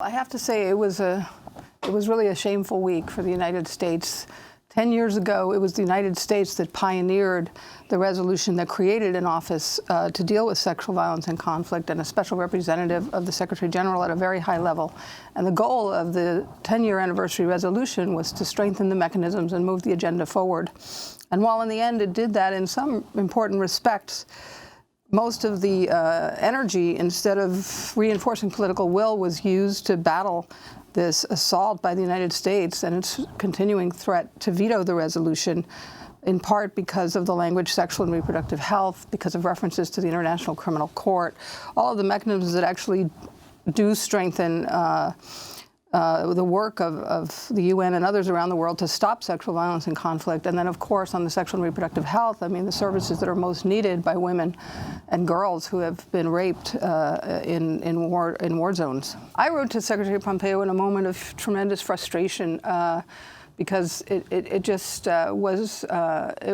I have to say it was really a shameful week for the United States. 10 years ago, it was the United States that pioneered the resolution that created an office to deal with sexual violence and conflict, and a special representative of the Secretary General at a very high level. And the goal of the 10-year anniversary resolution was to strengthen the mechanisms and move the agenda forward. And while in the end it did that in some important respects, most of the energy, instead of reinforcing political will, was used to battle this assault by the United States and its continuing threat to veto the resolution, in part because of the language sexual and reproductive health, because of references to the International Criminal Court, all of the mechanisms that actually do strengthen the work of the UN and others around the world to stop sexual violence and conflict. And then, of course, on the sexual and reproductive health, I mean, the services that are most needed by women and girls who have been raped in war zones. I wrote to Secretary Pompeo in a moment of tremendous frustration because it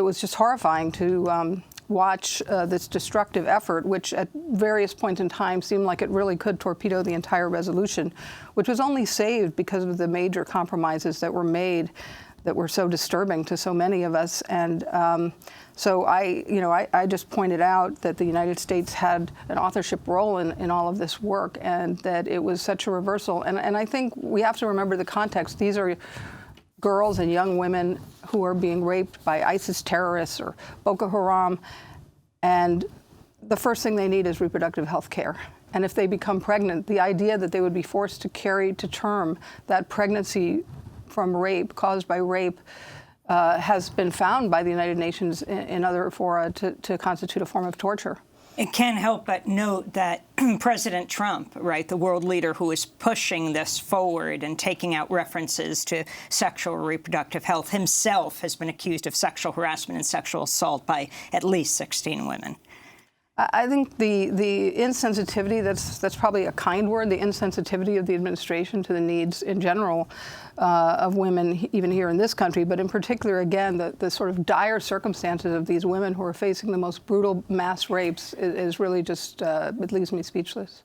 was just horrifying to watch this destructive effort, which at various points in time seemed like it really could torpedo the entire resolution, which was only saved because of the major compromises that were made that were so disturbing to so many of us. And so I just pointed out that the United States had an authorship role in all of this work, and that it was such a reversal. And I think we have to remember the context. These are girls and young women who are being raped by ISIS terrorists or Boko Haram, and the first thing they need is reproductive health care. And if they become pregnant, the idea that they would be forced to carry to term that pregnancy from rape, caused by rape, has been found by the United Nations in other fora to constitute a form of torture. It can't help but note that President Trump, right, the world leader who is pushing this forward and taking out references to sexual or reproductive health, himself has been accused of sexual harassment and sexual assault by at least 16 women. I think the insensitivity, that's probably a kind word, the insensitivity of the administration to the needs in general of women, even here in this country, but in particular, again, the sort of dire circumstances of these women who are facing the most brutal mass rapes is really just, it leaves me speechless.